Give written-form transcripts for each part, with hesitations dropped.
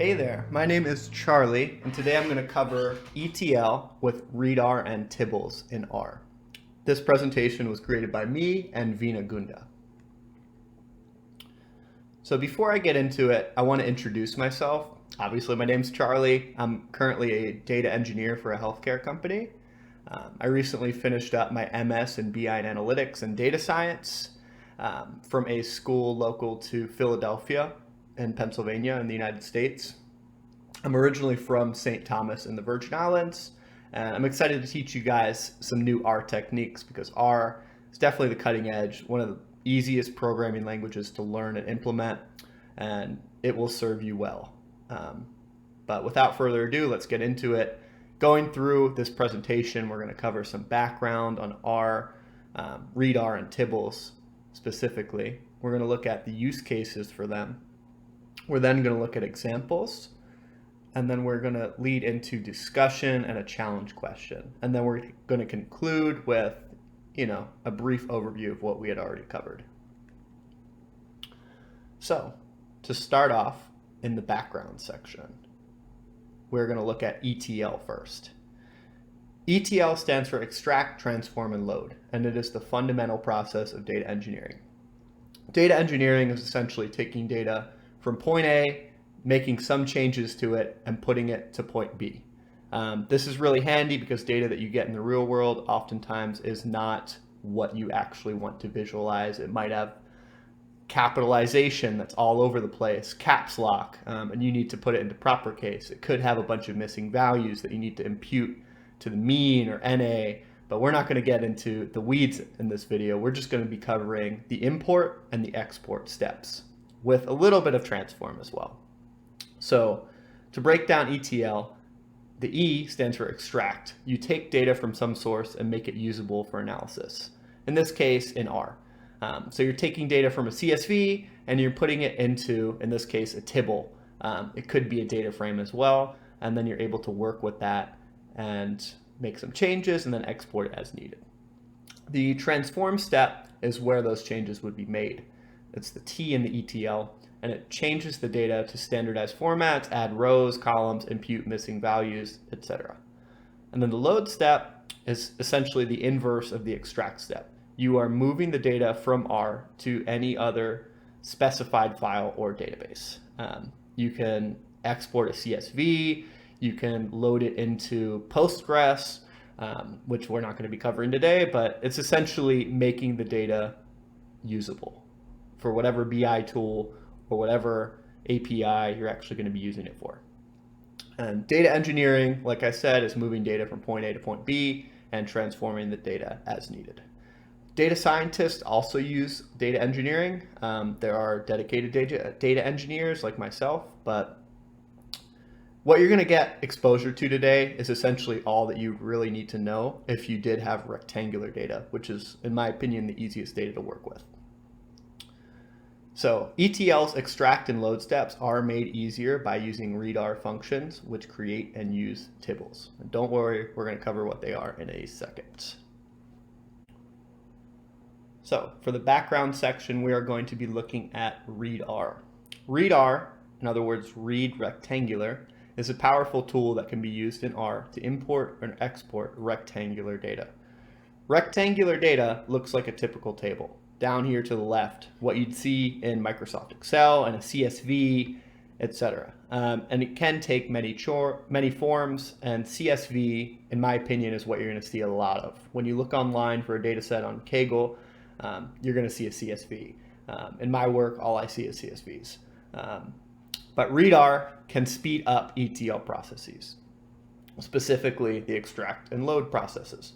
Hey there, my name is Charlie, and today I'm going to cover ETL with readr and tibbles in R. This presentation was created by me and Veena Gunda. So before I get into it, I want to introduce myself. Obviously, my name's Charlie. I'm currently a data engineer for a healthcare company. I recently finished up my MS in BI and Analytics and Data Science from a school local to Philadelphia in Pennsylvania in the United States. I'm originally from St. Thomas in the Virgin Islands, and I'm excited to teach you guys some new R techniques because R is definitely the cutting edge, one of the easiest programming languages to learn and implement, and it will serve you well. But without further ado, let's get into it. Going through this presentation, we're going to cover some background on R, readr, and tibbles specifically. We're going to look at the use cases for them. We're then going to look at examples, and then we're going to lead into discussion and a challenge question. And then we're going to conclude with, a brief overview of what we had already covered. So, to start off in the background section, we're going to look at ETL first. ETL stands for extract, transform, and load, and it is the fundamental process of data engineering. Data engineering is essentially taking data from point A, making some changes to it, and putting it to point B. This is really handy because data that you get in the real world oftentimes is not what you actually want to visualize. It might have capitalization that's all over the place, caps lock, and you need to put it into proper case. It could have a bunch of missing values that you need to impute to the mean or NA, but we're not going to get into the weeds in this video. We're just going to be covering the import and the export steps with a little bit of transform as well. So to break down ETL, the E stands for extract. You take data from some source and make it usable for analysis. In this case, in R. So you're taking data from a CSV and you're putting it into, in this case, a tibble. It could be a data frame as well, and then you're able to work with that and make some changes and then export it as needed. The transform step is where those changes would be made. It's the T in the ETL, and it changes the data to standardized formats, add rows, columns, impute missing values, etc. And then the load step is essentially the inverse of the extract step. You are moving the data from R to any other specified file or database. You can export a CSV, you can load it into Postgres, which we're not going to be covering today, but it's essentially making the data usable for whatever BI tool or whatever API you're actually going to be using it for. And data engineering, like I said, is moving data from point A to point B and transforming the data as needed. Data scientists also use data engineering. There are dedicated data engineers like myself, but what you're going to get exposure to today is essentially all that you really need to know if you did have rectangular data, which is, in my opinion, the easiest data to work with. So ETL's extract and load steps are made easier by using readr functions, which create and use tibbles. And don't worry, we're going to cover what they are in a second. So for the background section, we are going to be looking at readr. Readr, in other words, read rectangular, is a powerful tool that can be used in R to import and export rectangular data. Rectangular data looks like a typical table. Down here to the left, what you'd see in Microsoft Excel and a CSV, etc. And it can take many forms, and CSV, in my opinion, is what you're going to see a lot of. When you look online for a data set on Kaggle, you're going to see a CSV. In my work, all I see is CSVs. But readr can speed up ETL processes, specifically the extract and load processes.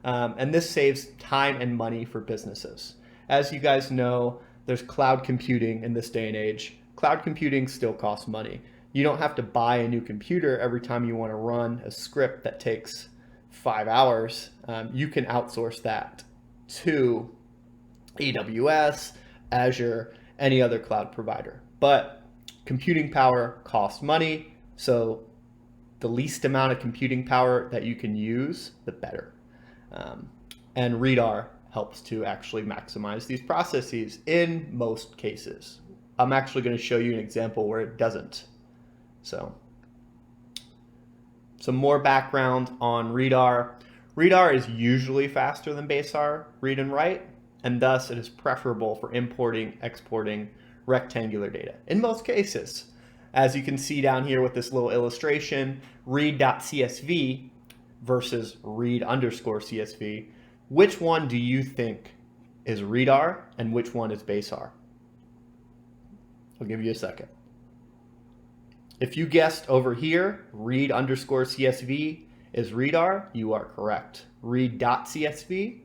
And this saves time and money for businesses. As you guys know, there's cloud computing in this day and age. Cloud computing still costs money. You don't have to buy a new computer every time you want to run a script that takes 5 hours. You can outsource that to AWS, Azure, any other cloud provider. But computing power costs money, so the least amount of computing power that you can use, the better. And readr helps to actually maximize these processes in most cases. I'm actually going to show you an example where it doesn't. So some more background on readr. readr is usually faster than baseR read and write, and thus it is preferable for importing, exporting rectangular data in most cases. As you can see down here with this little illustration, read.csv versus read_CSV, which one do you think is readr and which one is baseR? I'll give you a second. If you guessed over here, read_CSV is readr, you are correct. Read.csv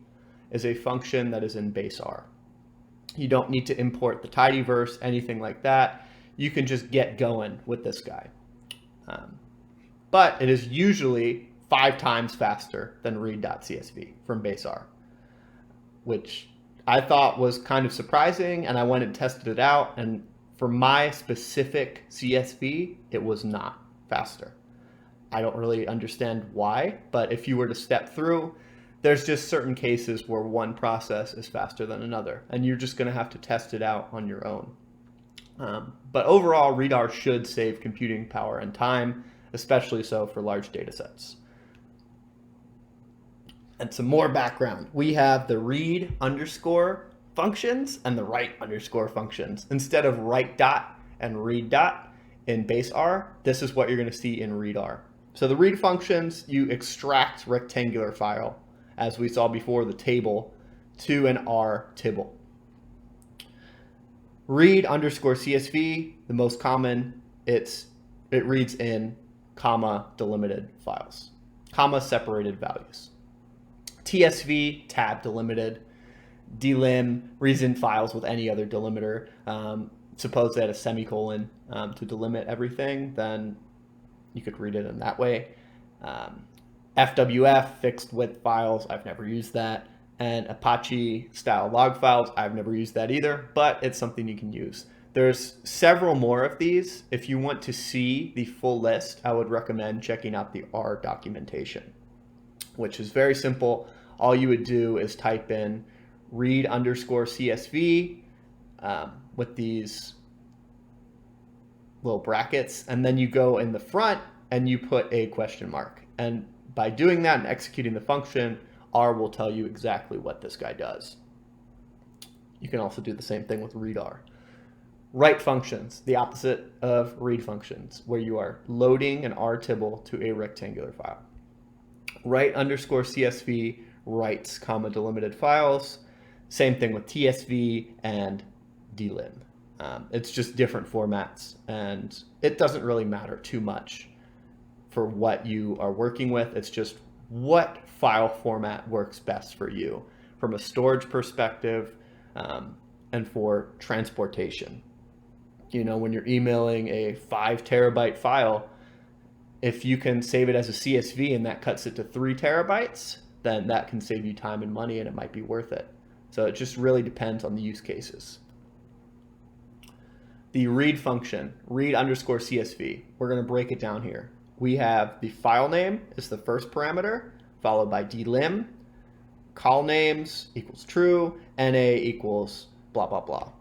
is a function that is in baseR. You don't need to import the tidyverse, anything like that. You can just get going with this guy. But it is usually 5 times faster than read.csv from baseR, which I thought was kind of surprising, and I went and tested it out, and for my specific CSV, it was not faster. I don't really understand why, but if you were to step through, there's just certain cases where one process is faster than another, and you're just going to have to test it out on your own. But overall, readr should save computing power and time, especially so for large data sets. And some more background. We have the read underscore functions and the write underscore functions. Instead of write dot and read dot in baseR, this is what you're going to see in readr. So the read functions, you extract rectangular file, as we saw before, the table, to an R tibble. Read_CSV, the most common, it reads in comma delimited files, comma separated values. TSV, tab delimited. Delim reads in files with any other delimiter. Suppose they had a semicolon to delimit everything, then you could read it in that way. FWF, fixed width files, I've never used that. And Apache style log files, I've never used that either, but it's something you can use. There's several more of these. If you want to see the full list, I would recommend checking out the R documentation, which is very simple. All you would do is type in read_CSV with these little brackets, and then you go in the front and you put a question mark. And by doing that and executing the function, R will tell you exactly what this guy does. You can also do the same thing with readr. Write functions, the opposite of read functions, where you are loading an R tibble to a rectangular file. Write_CSV writes comma delimited files. Same thing with TSV and delim. It's just different formats, and it doesn't really matter too much for what you are working with. It's just what file format works best for you from a storage perspective and for transportation. You know, when you're emailing a 5 terabyte file, if you can save it as a CSV and that cuts it to 3 terabytes, then that can save you time and money, and it might be worth it. So it just really depends on the use cases. The read function, read_CSV, we're going to break it down here. We have the file name is the first parameter, followed by delim, call names equals true, NA equals blah, blah, blah.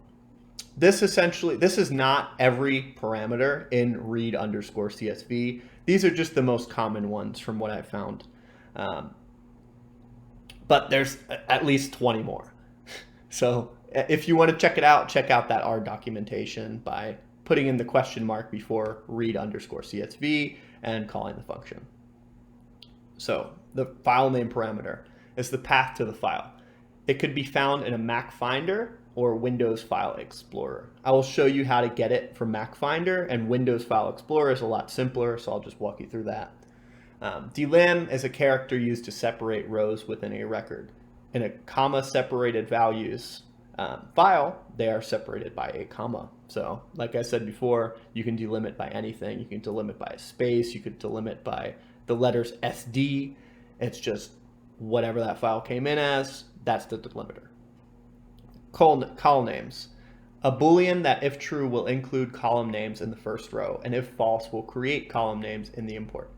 This is not every parameter in read_CSV. These are just the most common ones from what I've found. But there's at least 20 more. So if you want to check it out, check out that R documentation by putting in the question mark before read_CSV and calling the function. So the file name parameter is the path to the file. It could be found in a Mac Finder or Windows File Explorer. I will show you how to get it from Mac Finder, and Windows File Explorer is a lot simpler, so I'll just walk you through that. Delim is a character used to separate rows within a record. In a comma separated values file, they are separated by a comma. So like I said before, you can delimit by anything. You can delimit by a space. You could delimit by the letters SD. It's just whatever that file came in as, that's the delimiter. Call names. A Boolean that, if true, will include column names in the first row, and if false, will create column names in the import.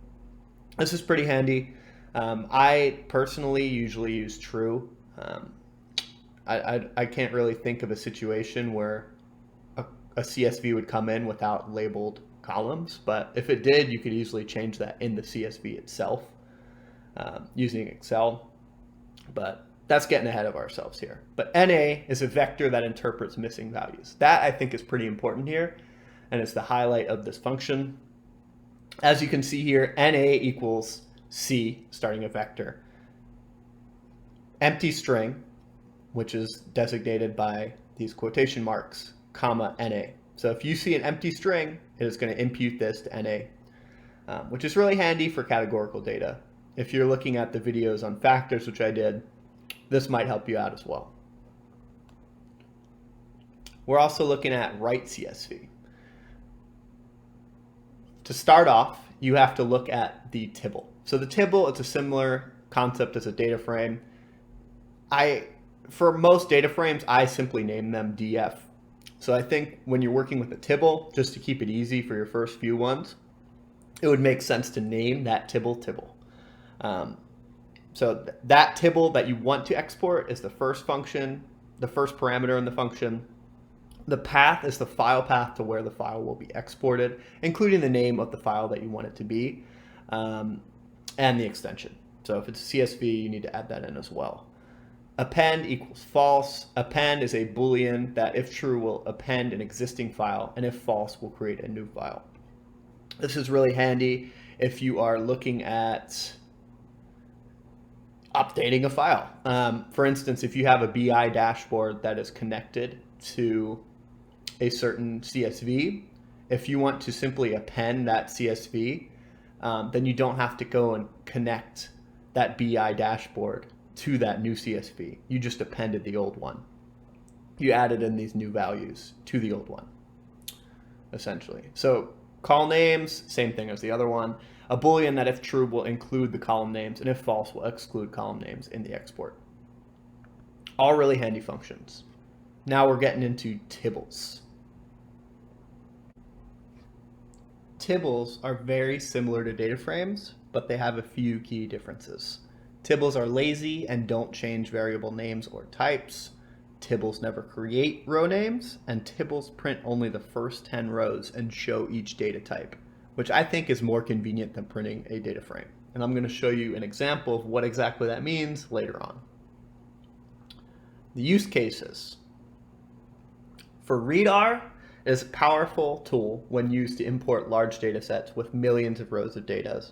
This is pretty handy. I personally usually use true. I can't really think of a situation where a CSV would come in without labeled columns, but if it did, you could easily change that in the CSV itself using Excel, but that's getting ahead of ourselves here. But NA is a vector that interprets missing values. That I think is pretty important here, and it's the highlight of this function. As you can see here, NA equals C, starting a vector, empty string, which is designated by these quotation marks, comma, NA. So if you see an empty string, it is going to impute this to NA, which is really handy for categorical data. If you're looking at the videos on factors, which I did, this might help you out as well. We're also looking at write CSV. To start off, you have to look at the tibble. So the tibble, it's a similar concept as a data frame. For most data frames, I simply name them DF. So I think when you're working with a tibble, just to keep it easy for your first few ones, it would make sense to name that tibble. So that tibble that you want to export is the first function, the first parameter in the function. The path is the file path to where the file will be exported, including the name of the file that you want it to be, and the extension. So if it's a CSV, you need to add that in as well. Append equals false. Append is a Boolean that, if true, will append an existing file, and if false, will create a new file. This is really handy if you are looking at updating a file. For instance, if you have a BI dashboard that is connected to a certain CSV, if you want to simply append that CSV, then you don't have to go and connect that BI dashboard to that new CSV. You just appended the old one. You added in these new values to the old one, essentially. So call names, same thing as the other one. A Boolean that, if true, will include the column names, and if false, will exclude column names in the export. All really handy functions. Now we're getting into tibbles. Tibbles are very similar to data frames, but they have a few key differences. Tibbles are lazy and don't change variable names or types. Tibbles never create row names, and tibbles print only the first 10 rows and show each data type, which I think is more convenient than printing a data frame. And I'm going to show you an example of what exactly that means later on. The use cases. For readr, it is a powerful tool when used to import large data sets with millions of rows of data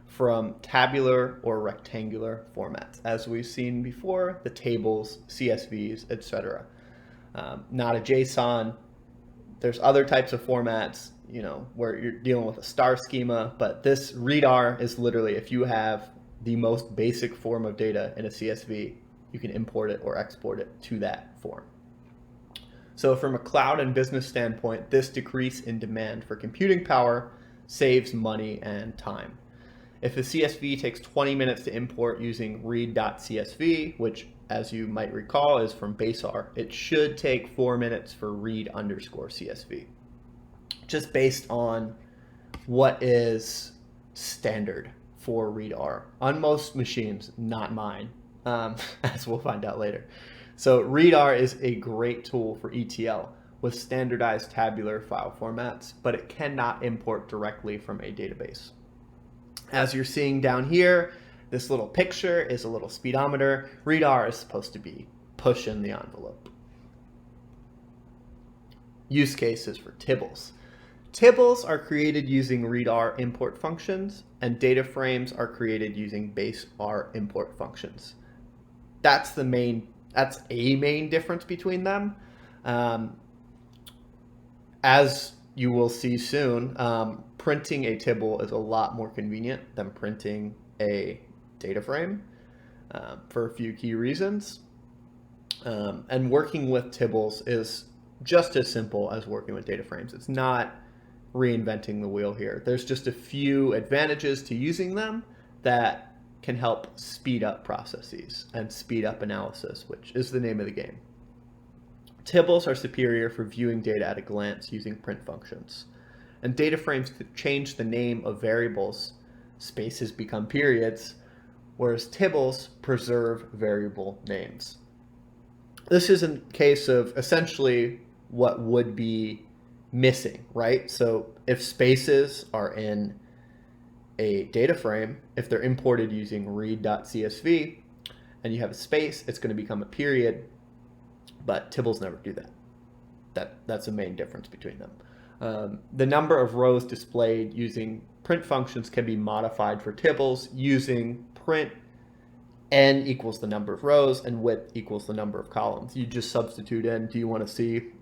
from tabular or rectangular formats, as we've seen before, the tables, CSVs, etc. Not a JSON. There's other types of formats, where you're dealing with a star schema, but this readr is literally, if you have the most basic form of data in a CSV, you can import it or export it to that form. So from a cloud and business standpoint, this decrease in demand for computing power saves money and time. If a CSV takes 20 minutes to import using read.csv, which, as you might recall, is from baseR, it should take 4 minutes for read_CSV, just based on what is standard for readr on most machines, not mine, as we'll find out later. So readr is a great tool for ETL with standardized tabular file formats, but it cannot import directly from a database. As you're seeing down here, this little picture is a little speedometer. readr is supposed to be pushing the envelope. Use cases for tibbles. Tibbles are created using readr import functions, and data frames are created using baseR import functions. That's a main difference between them. As you will see soon, printing a tibble is a lot more convenient than printing a data frame for a few key reasons. And working with tibbles is just as simple as working with data frames. It's not reinventing the wheel here. There's just a few advantages to using them that can help speed up processes and speed up analysis, which is the name of the game. Tibbles are superior for viewing data at a glance using print functions. And data frames change the name of variables. Spaces become periods, whereas tibbles preserve variable names. This is a case of essentially what would be missing, right? So if spaces are in a data frame, if they're imported using read.csv and you have a space, it's going to become a period, but Tibbles never do that. That's the main difference between them. The number of rows displayed using print functions can be modified for Tibbles using print n equals the number of rows and width equals the number of columns. You just substitute in, do you want to see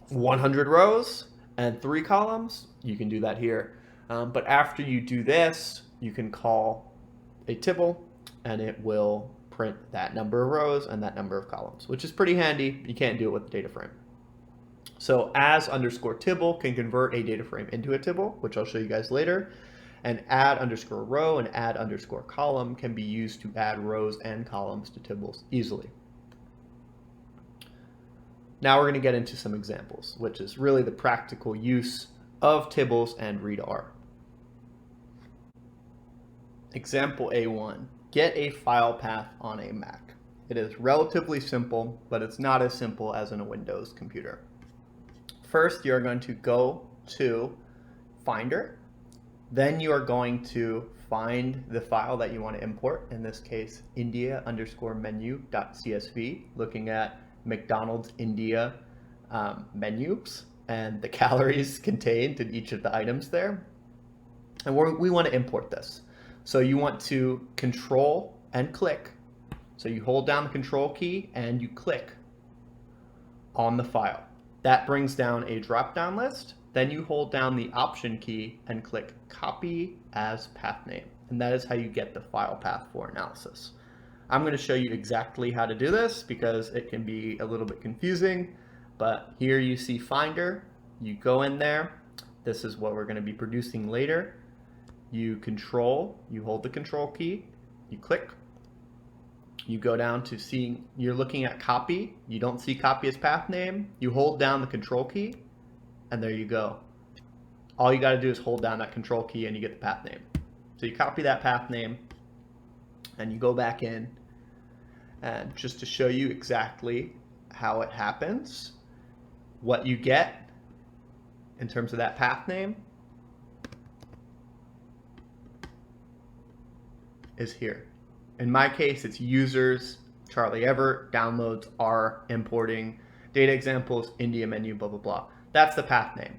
100 rows and 3 columns? You can do that here. But after you do this, you can call a Tibble and it will print that number of rows and that number of columns, which is pretty handy. You can't do it with the data frame. So as_Tibble can convert a data frame into a Tibble, which I'll show you guys later. And add_row and add_column can be used to add rows and columns to Tibbles easily. Now we're going to get into some examples, which is really the practical use of Tibbles and readr. Example A1, get a file path on a Mac. It is relatively simple, but it's not as simple as in a Windows computer. First, you're going to go to Finder. Then you are going to find the file that you want to import, in this case, India_menu.csv, looking at McDonald's India menus and the calories contained in each of the items there. And we want to import this. So you want to control and click. So you hold down the control key and you click on the file. That brings down a drop-down list. Then you hold down the Option key and click Copy as Path Name. And that is how you get the file path for analysis. I'm going to show you exactly how to do this because it can be a little bit confusing. But here you see Finder. You go in there. This is what we're going to be producing later. You hold the control key, you click. You go down to seeing, you're looking at copy. You don't see copy as path name. You hold down the control key, and there you go. All you got to do is hold down that control key and you get the path name. So you copy that path name, and you go back in. And just to show you exactly how it happens, what you get in terms of that path name is here. In my case, it's users, Charlie Evert, downloads are importing, data examples, India menu, blah, blah, blah. That's the path name.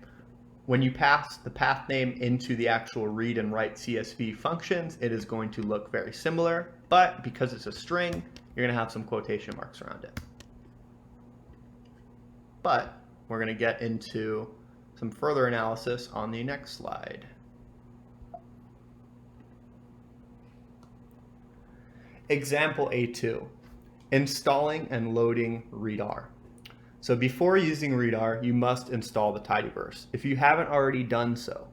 When you pass the path name into the actual read and write CSV functions, it is going to look very similar, but because it's a string, you're going to have some quotation marks around it. But we're going to get into some further analysis on the next slide. Example A2, installing and loading readr. So before using readr, you must install the tidyverse. If you haven't already done so,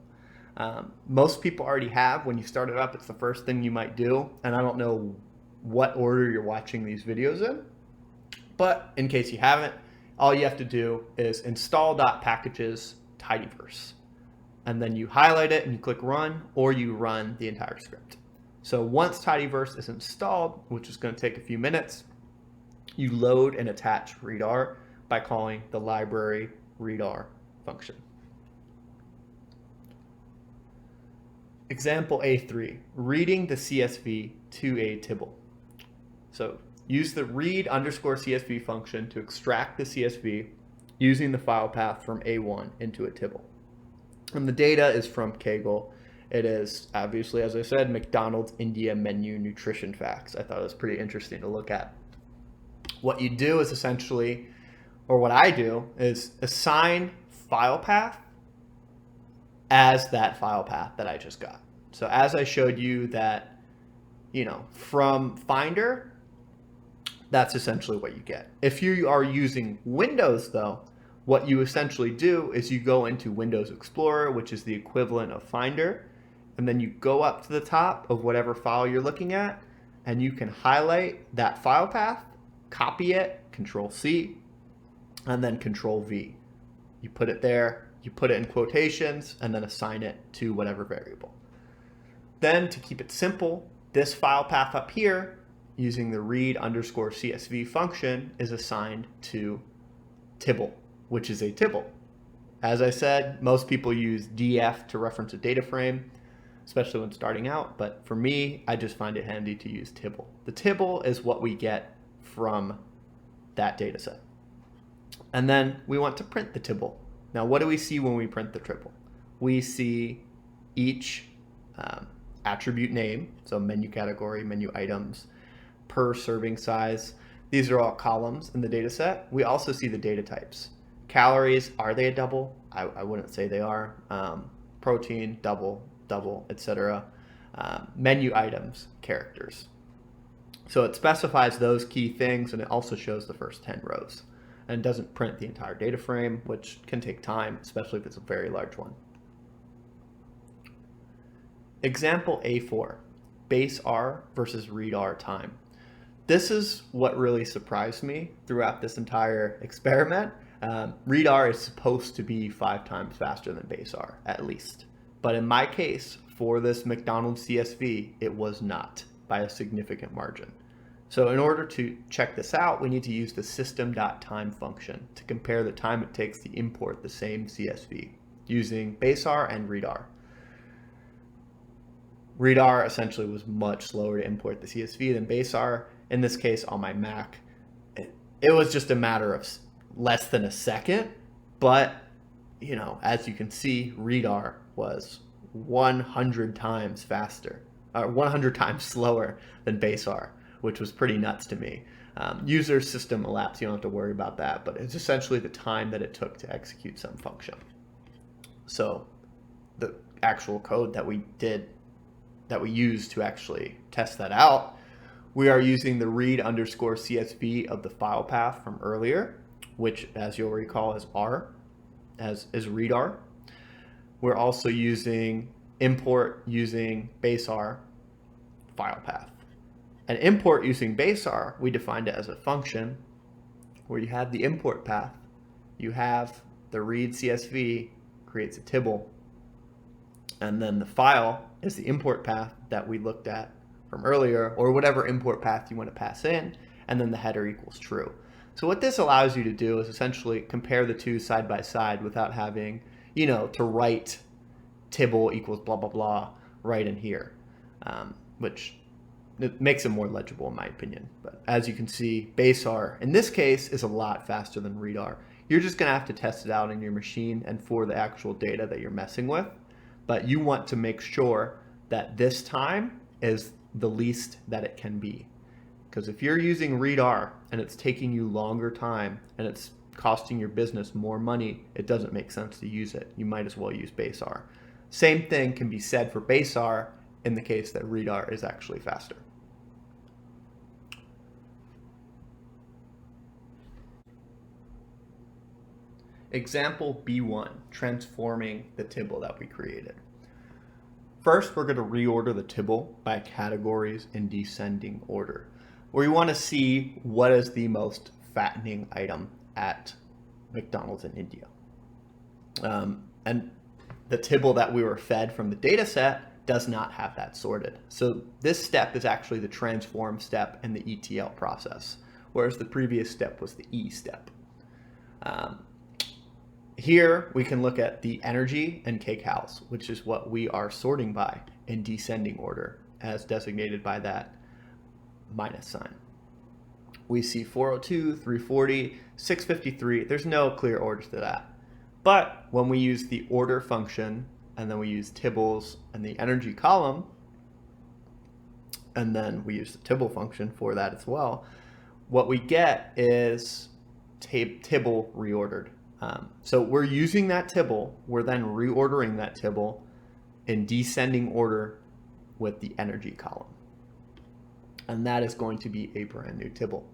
most people already have. When you start it up, it's the first thing you might do. And I don't know what order you're watching these videos in, but in case you haven't, all you have to do is install.packages tidyverse. And then you highlight it and you click run, or you run the entire script. So once tidyverse is installed, which is going to take a few minutes, you load and attach readr by calling the library readr function. Example A3, reading the CSV to a Tibble. So use the read_CSV function to extract the CSV using the file path from A1 into a Tibble. And the data is from Kaggle. It is obviously, as I said, McDonald's India menu nutrition facts. I thought it was pretty interesting to look at. What you do is essentially, or what I do, is assign file path as that file path that I just got. So as I showed you that, from Finder, that's essentially what you get. If you are using Windows though, what you essentially do is you go into Windows Explorer, which is the equivalent of Finder, and then you go up to the top of whatever file you're looking at, and you can highlight that file path, copy it, Control-C, and then Control-V. You put it there, you put it in quotations, and then assign it to whatever variable. Then to keep it simple, this file path up here, using the read_CSV function, is assigned to Tibble, which is a Tibble. As I said, most people use DF to reference a data frame, especially when starting out, but for me, I just find it handy to use tibble. The tibble is what we get from that data set. And then we want to print the tibble. Now, what do we see when we print the tibble? We see each attribute name, so menu category, menu items, per serving size. These are all columns in the data set. We also see the data types. Calories, are they a double? I wouldn't say they are. Protein, double, etc. Menu items, characters. So it specifies those key things, and it also shows the first 10 rows. And it doesn't print the entire data frame, which can take time, especially if it's a very large one. Example A4, base R versus read R time. This is what really surprised me throughout this entire experiment. Read R is supposed to be 5 times faster than base R, at least. But in my case, for this McDonald's CSV, it was not by a significant margin. So in order to check this out, we need to use the system.time function to compare the time it takes to import the same CSV using base R and read R. Read R essentially was much slower to import the CSV than base R. In this case, on my Mac, it was just a matter of less than a second, but you know, as you can see, read R was 100 times faster, 100 times slower than base R, which was pretty nuts to me. User system elapsed, you don't have to worry about that, but it's essentially the time that it took to execute some function. So the actual code that we used to actually test that out, we are using the read_CSV of the file path from earlier, which, as you'll recall, is R, is read R. We're also using import using base R file path. And import using base R, we defined it as a function where you have the import path, you have the read CSV creates a tibble, and then the file is the import path that we looked at from earlier, or whatever import path you want to pass in, and then the header equals true. So what this allows you to do is essentially compare the two side by side without having, you know, to write tibble equals blah, blah, blah right in here, which it makes it more legible in my opinion. But as you can see, base R in this case is a lot faster than read R. You're just going to have to test it out in your machine and for the actual data that you're messing with. But you want to make sure that this time is the least that it can be. Because if you're using read R and it's taking you longer time and it's costing your business more money, it doesn't make sense to use it. You might as well use base R. Same thing can be said for base R in the case that read R is actually faster. Example B1, transforming the tibble that we created. First, we're going to reorder the tibble by categories in descending order. We want to see what is the most fattening item at McDonald's in India. And the tibble that we were fed from the data set does not have that sorted. So this step is actually the transform step in the ETL process, whereas the previous step was the E step. Here we can look at the energy and kcals, which is what we are sorting by in descending order as designated by that minus sign. We see 402, 340, 653. There's no clear order to that. But when we use the order function and then we use tibbles and the energy column, and then we use the tibble function for that as well, what we get is tibble reordered. So we're using that tibble, we're then reordering that tibble in descending order with the energy column. And that is going to be a brand new tibble.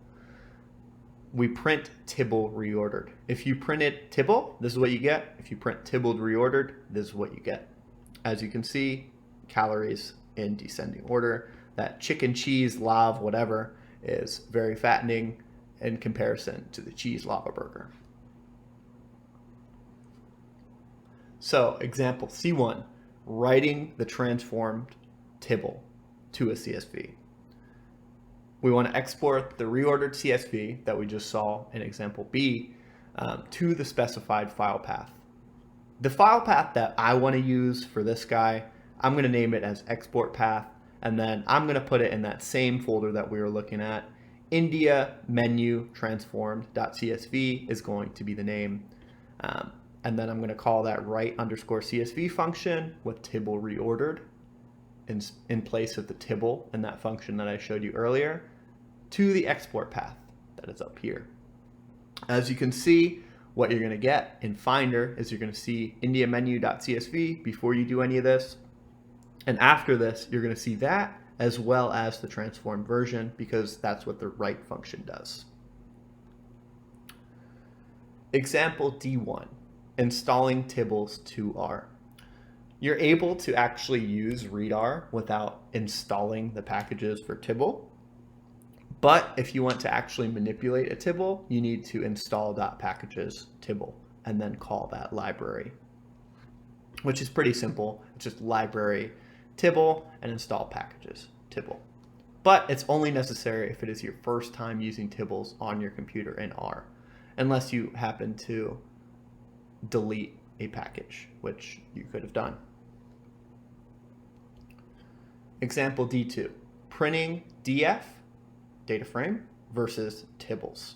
We print tibble reordered. If you printed tibble, this is what you get. If you print tibble reordered, this is what you get. As you can see, calories in descending order. That chicken, cheese, lav, whatever is very fattening in comparison to the cheese lava burger. So example C1, writing the transformed tibble to a CSV. We want to export the reordered CSV that we just saw in example B to the specified file path. The file path that I want to use for this guy, I'm going to name it as export path, and then I'm going to put it in that same folder that we were looking at. India menu transformed.csv is going to be the name. And then I'm going to call that write_CSV function with tibble reordered in place of the tibble in that function that I showed you earlier to the export path that is up here. As you can see, what you're going to get in Finder is you're going to see India menu.csv before you do any of this. And after this, you're going to see that as well as the transformed version, because that's what the write function does. Example D1, installing tibbles to R. You're able to actually use readr without installing the packages for tibble. But if you want to actually manipulate a tibble, you need to install .packages tibble and then call that library, which is pretty simple. It's just library tibble and install packages tibble. But it's only necessary if it is your first time using tibbles on your computer in R, unless you happen to delete a package, which you could have done. Example D2, printing df, data frame, versus tibbles.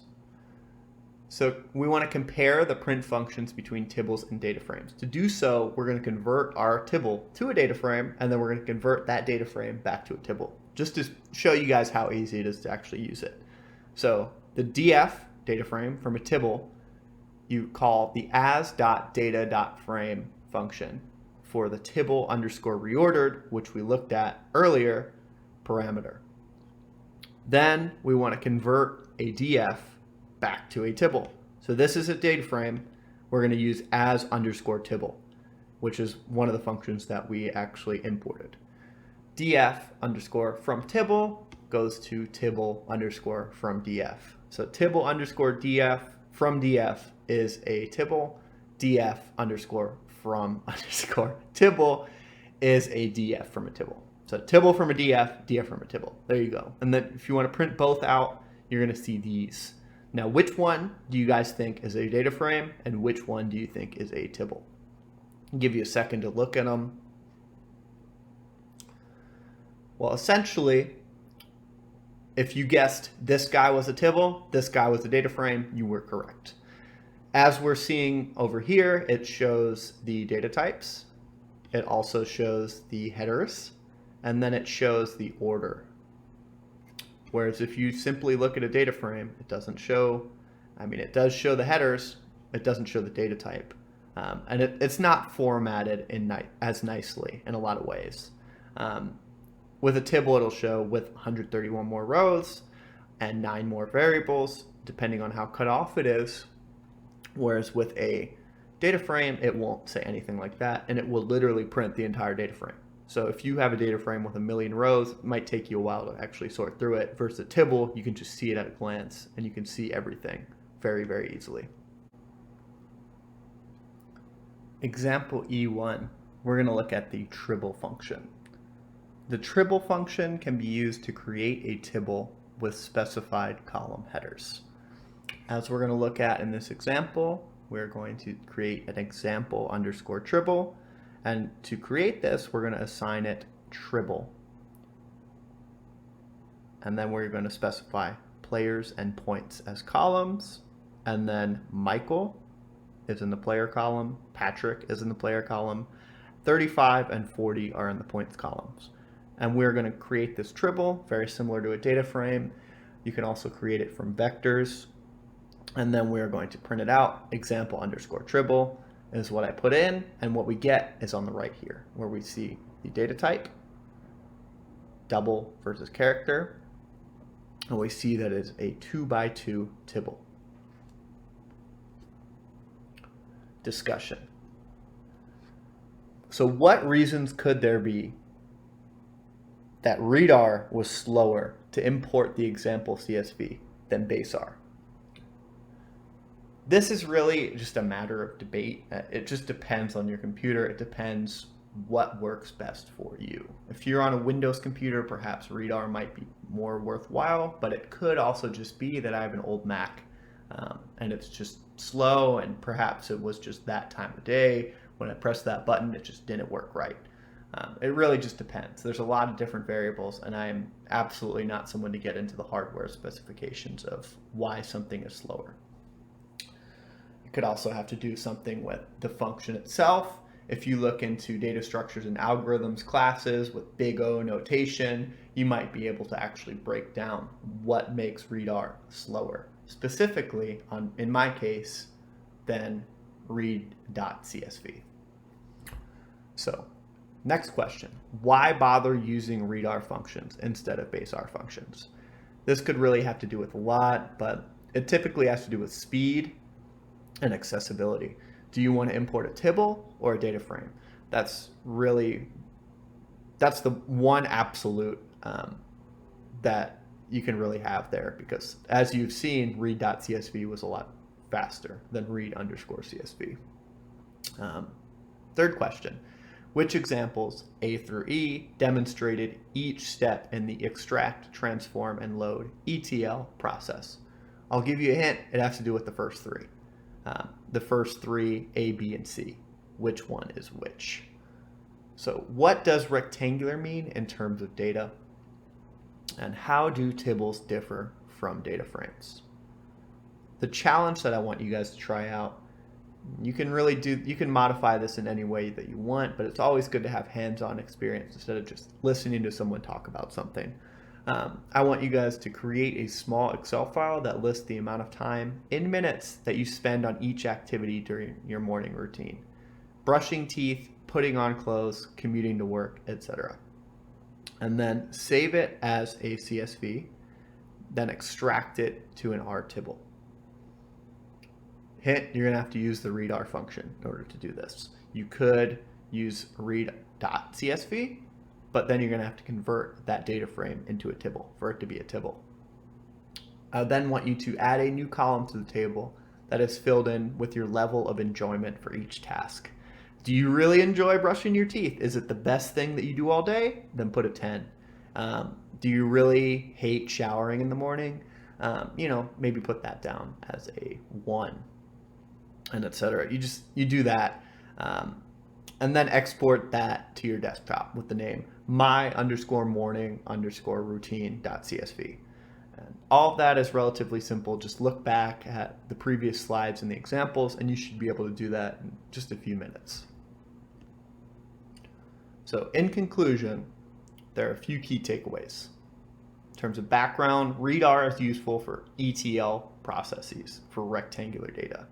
So we want to compare the print functions between tibbles and data frames. To do so, we're going to convert our tibble to a data frame, and then we're going to convert that data frame back to a tibble, just to show you guys how easy it is to actually use it. So the df, data frame, from a tibble, you call the as.data.frame function for the tibble underscore reordered, which we looked at earlier, parameter. Then we want to convert a df back to a tibble. So this is a data frame. We're going to use as underscore tibble, which is one of the functions that we actually imported. df underscore from tibble goes to tibble underscore from df. So tibble underscore df from df is a tibble. df underscore from underscore tibble is a df from a tibble. So tibble from a df, df from a tibble. There you go. And then if you want to print both out, you're going to see these. Now, which one do you guys think is a data frame and which one do you think is a tibble? I'll give you a second to look at them. Well, essentially, if you guessed this guy was a tibble, this guy was a data frame, you were correct. As we're seeing over here, it shows the data types. It also shows the headers, and then it shows the order. Whereas if you simply look at a data frame, it doesn't show, it does show the headers, it doesn't show the data type. And it's not formatted as nicely in a lot of ways. With a tibble, it'll show with 131 more rows and 9 more variables, depending on how cut off it is. Whereas with a data frame, it won't say anything like that, and it will literally print the entire data frame. So if you have a data frame with 1,000,000 rows, it might take you a while to actually sort through it. Versus a tibble, you can just see it at a glance, and you can see everything very, very easily. Example E1, we're going to look at the tribble function. The tribble function can be used to create a tibble with specified column headers. As we're going to look at in this example, we're going to create an example underscore tribble. And to create this, we're going to assign it tribble. And then we're going to specify players and points as columns. And then Michael is in the player column. Patrick is in the player column. 35 and 40 are in the points columns. And we're going to create this tribble, very similar to a data frame. You can also create it from vectors. And then we're going to print it out. Example underscore tribble is what I put in, and what we get is on the right here, where we see the data type, double versus character, and we see that it's a 2x2 tibble. Discussion. So what reasons could there be that readr was slower to import the example CSV than base R? This is really just a matter of debate. It just depends on your computer. It depends what works best for you. If you're on a Windows computer, perhaps readr might be more worthwhile, but it could also just be that I have an old Mac and it's just slow, and perhaps it was just that time of day when I pressed that button, it just didn't work right. It really just depends. There's a lot of different variables, and I am absolutely not someone to get into the hardware specifications of why something is slower. It could also have to do something with the function itself. If you look into data structures and algorithms classes with big O notation, you might be able to actually break down what makes readr slower, specifically in my case, than read.csv. So, next question, why bother using readr functions instead of baseR functions? This could really have to do with a lot, but it typically has to do with speed and accessibility. Do you want to import a tibble or a data frame? That's the one absolute that you can really have there, because as you've seen, read.csv was a lot faster than read_CSV. Third question, which examples, A through E, demonstrated each step in the extract, transform, and load ETL process? I'll give you a hint, it has to do with the first three. The first three, A, B, and C. Which one is which? So what does rectangular mean in terms of data? And how do tibbles differ from data frames? The challenge that I want you guys to try out, you can modify this in any way that you want, but it's always good to have hands-on experience instead of just listening to someone talk about something. I want you guys to create a small Excel file that lists the amount of time in minutes that you spend on each activity during your morning routine. Brushing teeth, putting on clothes, commuting to work, etc. And then save it as a CSV, then extract it to an R tibble. Hint, you're gonna have to use the readr function in order to do this. You could use read.csv, but then you're going to have to convert that data frame into a tibble for it to be a tibble. I then want you to add a new column to the table that is filled in with your level of enjoyment for each task. Do you really enjoy brushing your teeth? Is it the best thing that you do all day? Then put a 10. Do you really hate showering in the morning? Maybe put that down as a 1, and etc. You do that. And then export that to your desktop with the name my_morning_routine.csv. And all of that is relatively simple. Just look back at the previous slides and the examples, and you should be able to do that in just a few minutes. So in conclusion, there are a few key takeaways. In terms of background, readr is useful for ETL processes for rectangular data.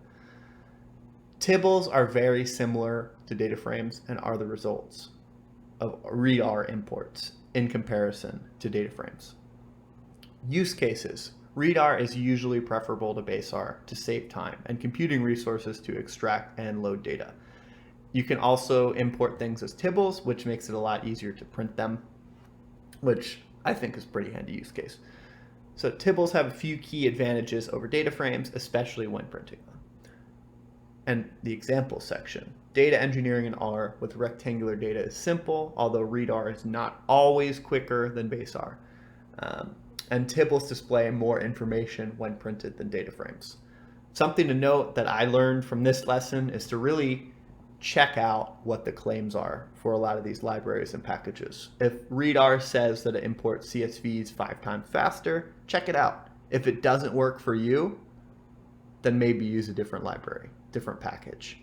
Tibbles are very similar to data frames and are the results of readr imports in comparison to data frames. Use cases. Readr is usually preferable to baseR to save time and computing resources to extract and load data. You can also import things as tibbles, which makes it a lot easier to print them, which I think is a pretty handy use case. So tibbles have a few key advantages over data frames, especially when printing them. And the example section. Data engineering in R with rectangular data is simple, although readr is not always quicker than baseR. And tibbles display more information when printed than data frames. Something to note that I learned from this lesson is to really check out what the claims are for a lot of these libraries and packages. If readr says that it imports CSVs 5 times faster, check it out. If it doesn't work for you, then maybe use a different library, different package.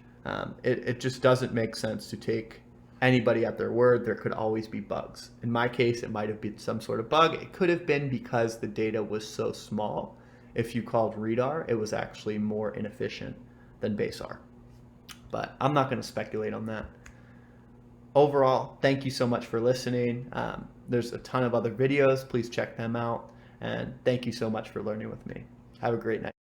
It just doesn't make sense to take anybody at their word. There could always be bugs. In my case, it might have been some sort of bug. It could have been because the data was so small. If you called readr, it was actually more inefficient than baseR. But I'm not going to speculate on that. Overall, thank you so much for listening. There's a ton of other videos. Please check them out. And thank you so much for learning with me. Have a great night.